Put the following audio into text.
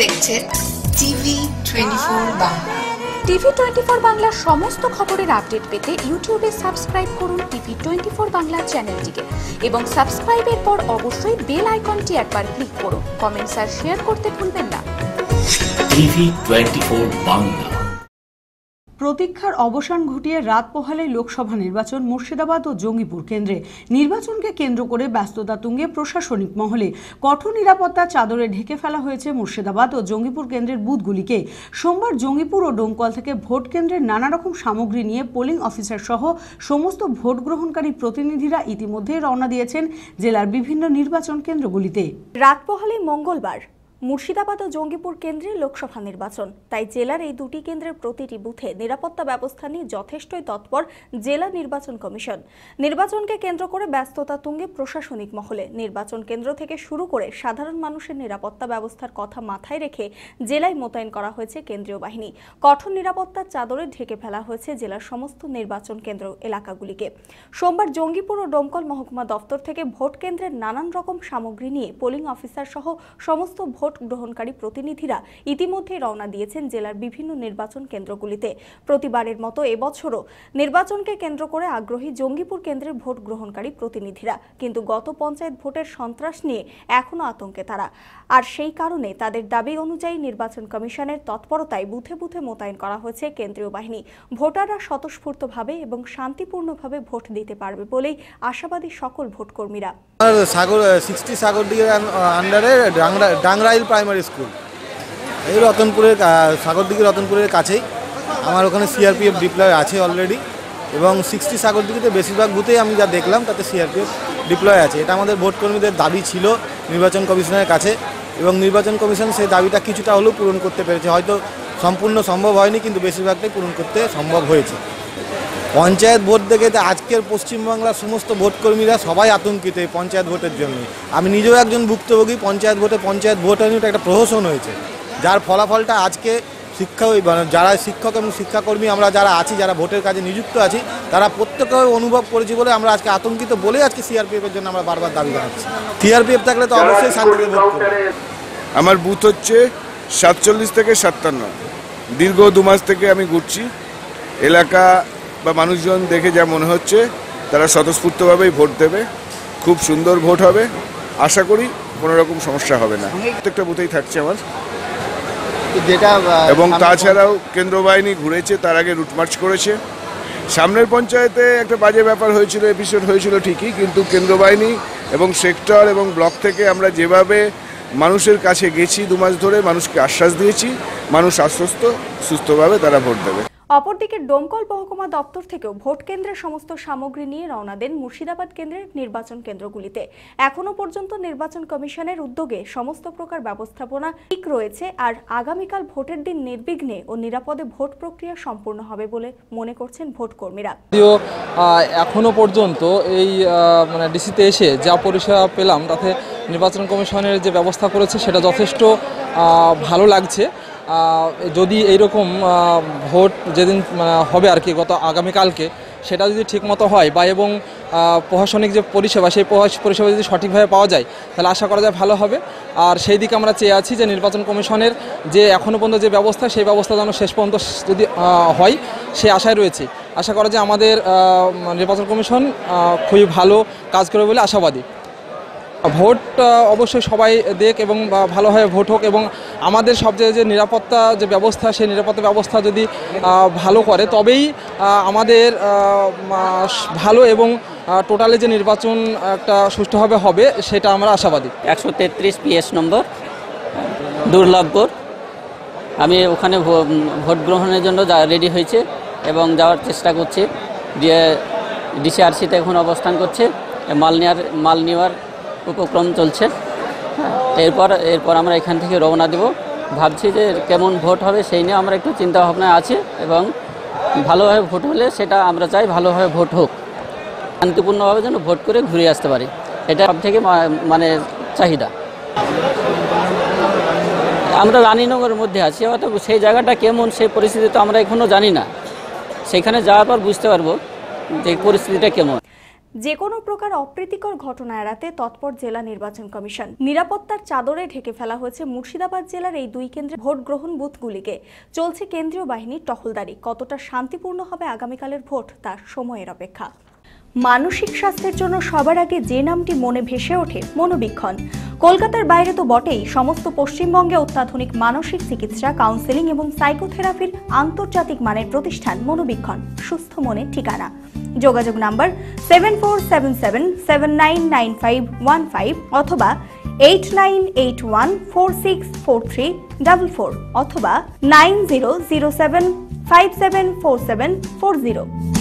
দেখছেন TV 24 Bangla. TV 24 বাংলার সমস্ত খবরের আপডেট পেতে ইউটিউবে সাবস্ক্রাইব করুন টিভি 24 বাংলা চ্যানেলটিকে এবং সাবস্ক্রাইবের পর অবশ্যই বেল আইকনটি একবার ক্লিক করুন। কমেন্টস আর শেয়ার করতে ভুলবেন না। টিভি 24 বাংলা। প্রতীক্ষার অবসান ঘটিয়ে রাত পোহালে লোকসভা নির্বাচন মুর্শিদাবাদ ও জঙ্গিপুর কেন্দ্রে। নির্বাচনকে কেন্দ্র করে ব্যস্ততা তুঙ্গে প্রশাসনিক মহলে। কঠোর নিরাপত্তা চাদরে ঢেকে ফেলা হয়েছে মুর্শিদাবাদ ও জঙ্গিপুর কেন্দ্রের বুথগুলিকে। সোমবার জঙ্গিপুর ও ডোমকল থেকে ভোট কেন্দ্রের নানা রকম সামগ্রী নিয়ে পোলিং অফিসার সহ সমস্ত ভোট গ্রহণকারী প্রতিনিধিরা ইতিমধ্যে রওনা দিয়েছেন জেলার বিভিন্ন নির্বাচন কেন্দ্রগুলিতে। রাত পোহালে মঙ্গলবার মুর্শিদাবাদ ও জঙ্গিপুর কেন্দ্রে লোকসভা নির্বাচন, তাই জেলার এই দুটি কেন্দ্রের প্রতিটি বুথে নিরাপত্তা ব্যবস্থা নিয়ে যথেষ্টই তৎপর জেলা নির্বাচন কমিশন। নির্বাচনকে কেন্দ্র করে ব্যস্ততা তুঙ্গে প্রশাসনিক মহলে। নির্বাচন কেন্দ্র থেকে শুরু করে সাধারণ মানুষের নিরাপত্তা ব্যবস্থার কথা মাথায় রেখে জেলায় মোতায়েন করা হয়েছে কেন্দ্রীয় বাহিনী। কঠোর নিরাপত্তার চাদরে ঢেকে ফেলা হয়েছে জেলার সমস্ত নির্বাচন কেন্দ্র এলাকাগুলিকে। সোমবার জঙ্গিপুর ও ডোমকল মহকুমা দপ্তর থেকে ভোট কেন্দ্রের নানান রকম সামগ্রী নিয়ে পোলিং অফিসার সহ সমস্ত ভোট গ্রহণকারী প্রতিনিধিরা ইতিমধ্যে রওনা দিয়েছেন জেলার বিভিন্ন নির্বাচন কেন্দ্রগুলিতে। প্রতিবারের মতো এবছরও নির্বাচনকে কেন্দ্র করে আগ্রহী জঙ্গিপুর কেন্দ্রের ভোট গ্রহণকারী প্রতিনিধিরা, কিন্তু গত পঞ্চায়েত ভোটের সন্ত্রাস নিয়ে এখনো আতঙ্কে তারা। আর সেই কারণে তাদের দাবি অনুযায়ী নির্বাচন কমিশনের তৎপরতায় বুথে বুথে মোতায়েন করা হয়েছে কেন্দ্রীয় বাহিনী। ভোটাররা স্বতঃস্ফূর্তভাবে এবং শান্তিপূর্ণভাবে ভোট দিতে পারবে বলেই আশাবাদী সকল ভোটকর্মীরা। সাগরদিঘির আন্ডারে ডাংরাইল প্রাইমারি স্কুল, এই রতনপুরের সাগরদিঘি রতনপুরের কাছেই আমার ওখানে সিআরপিএফ ডিপ্লয় আছে অলরেডি, এবং 60 সাগরদিঘিতে বেশিরভাগ বুথেই আমি যা দেখলাম তাতে সিআরপিএফ ডিপ্লয় আছে। এটা আমাদের ভোটকর্মীদের দাবি ছিল নির্বাচন কমিশনের কাছে, এবং নির্বাচন কমিশন সেই দাবিটা কিছুটা হলেও পূরণ করতে পেরেছে। হয়তো সম্পূর্ণ সম্ভব হয়নি, কিন্তু বেশিরভাগটাই পূরণ করতে সম্ভব হয়েছে। পঞ্চায়েত ভোট দেখে আজকের পশ্চিমবাংলার সমস্ত ভোটকর্মীরা সবাই আতঙ্কিত এই পঞ্চায়েত ভোটের জন্য। আমি নিজেও একজন ভুক্তভোগী। পঞ্চায়েত ভোট হয়নি, একটা প্রহসন হয়েছে, যার ফলাফলটা আজকে যারা শিক্ষক এবং শিক্ষাকর্মী আমরা যারা আছি, যারা ভোটের কাজে নিযুক্ত আছি, তারা প্রত্যেকে অনুভব করেছি বলে আমরা আজকে আতঙ্কিত বলে আজকে সিআরপিএফের জন্য আমরা বারবার দাবি জানাচ্ছি। সিআরপিএফ থাকলে তো অবশ্যই শান্তিতে ভোট করবে। আমার বুথ হচ্ছে 47 থেকে 57। দীর্ঘ 2 মাস থেকে আমি ঘুরছি। এলাকা বা মানুষজন দেখে যা মনে হচ্ছে তারা স্বতঃস্ফূর্তভাবেই ভোট দেবে। খুব সুন্দর ভোট হবে, আশা করি কোনো রকম সমস্যা হবে না। প্রত্যেকটা বুথেই থাকছে আমার, এবং তাছাড়াও কেন্দ্র বাহিনী ঘুরেছে, তার আগে রুটমার্চ করেছে। সামনের পঞ্চায়েতে একটা বাজে ব্যাপার হয়েছিল, এপিসোড হয়েছিল ঠিকই, কিন্তু কেন্দ্র বাহিনী এবং সেক্টর এবং ব্লক থেকে আমরা যেভাবে মানুষের কাছে গেছি 2 মাস ধরে, মানুষকে আশ্বাস দিয়েছি, মানুষ আশ্বস্ত সুস্থভাবে তারা ভোট দেবে। অপরদিকে ডোমকল মহকুমা দপ্তর থেকেও ভোট কেন্দ্রের সমস্ত সামগ্রী নিয়ে রওনা দেন মুর্শিদাবাদ কেন্দ্রের নির্বাচন কেন্দ্রগুলিতে। এখনো পর্যন্ত নির্বাচন কমিশনের উদ্যোগে সমস্ত প্রকার ব্যবস্থাপনা ঠিক রয়েছে, আর আগামীকাল ভোটের দিন নির্বিঘ্নে ও নিরাপদে ভোট প্রক্রিয়া সম্পূর্ণ হবে বলে মনে করছেন ভোটকর্মীরা। এখনো পর্যন্ত এই ডিসিতে এসে যা পরিষেবা পেলাম তাতে নির্বাচন কমিশনের যে ব্যবস্থা করেছে সেটা যথেষ্ট ভালো লাগছে। যদি এইরকম ভোট যেদিন হবে আর কি আগামীকালকে, সেটা যদি ঠিকমতো হয় বা এবং প্রশাসনিক যে পরিষেবা সেই পরিষেবা যদি সঠিকভাবে পাওয়া যায়, তাহলে আশা করা যায় ভালো হবে। আর সেই দিকে আমরা চেয়ে আছি যে নির্বাচন কমিশনের যে এখনও পর্যন্ত যে ব্যবস্থা, সেই ব্যবস্থা যেন শেষ পর্যন্ত যদি হয় সেই আশায় রয়েছে। আশা করা যায় আমাদের নির্বাচন কমিশন খুবই ভালো কাজ করবে বলে আশাবাদী। ভোট অবশ্যই সবাই দেখ এবং ভালোভাবে ভোট হোক, এবং আমাদের সবচেয়ে যে নিরাপত্তা যে ব্যবস্থা, সেই নিরাপত্তা ব্যবস্থা যদি ভালো করে তবেই আমাদের ভালো এবং টোটালি যে নির্বাচন একটা সুষ্ঠুভাবে হবে সেটা আমরা আশাবাদী। 133 PS নম্বর দুর্লভপুর। আমি ওখানে ভোট গ্রহণের জন্য রেডি হয়েছে এবং যাওয়ার চেষ্টা করছি। ডিসিআরসিতে এখন অবস্থান করছে, মাল নেওয়ার উপক্রম চলছে। এরপর আমরা এখান থেকে রওনা দেব। ভাবছি যে কেমন ভোট হবে সেই নিয়ে আমরা একটু চিন্তা ভাবনায় আছি, এবং ভালোভাবে ভোট হলে সেটা আমরা চাই ভালোভাবে ভোট হোক, শান্তিপূর্ণভাবে যেন ভোট করে ঘুরে আসতে পারি, এটা সব থেকে চাহিদা। আমরা রানীনগরের মধ্যে আছি, অত সেই জায়গাটা কেমন সেই পরিস্থিতি তো আমরা এখনও জানি না। সেখানে যাওয়ার পর বুঝতে পারবো যে পরিস্থিতিটা কেমন। যে কোনো প্রকার অপ্রীতিকর ঘটনা এড়াতে তৎপর জেলা নির্বাচন কমিশন। নিরাপত্তার চাদরে ঢেকে ফেলা হয়েছে মুর্শিদাবাদ জেলার এই 2 কেন্দ্রে ভোট গ্রহণ বুথগুলিকে। চলছে কেন্দ্রীয় বাহিনীর টহলদারি। কতটা শান্তিপূর্ণ হবে আগামীকালের ভোট তার সময়ের অপেক্ষা। মানসিক স্বাস্থ্যের জন্য সবার আগে যে নামটি মনে ভেসে ওঠে, মনোবীক্ষণ। কলকাতার বাইরে তো বটেই, সমস্ত পশ্চিমবঙ্গে অত্যাধুনিক মানসিক চিকিৎসা, কাউন্সেলিং এবং সাইকোথেরাপির আন্তর্জাতিক মানের প্রতিষ্ঠান মনোবীক্ষণ, সুস্থ মনের ঠিকানা। যোগাযোগ নাম্বার 7477799515 অথবা 8981464344 অথবা 9007574740।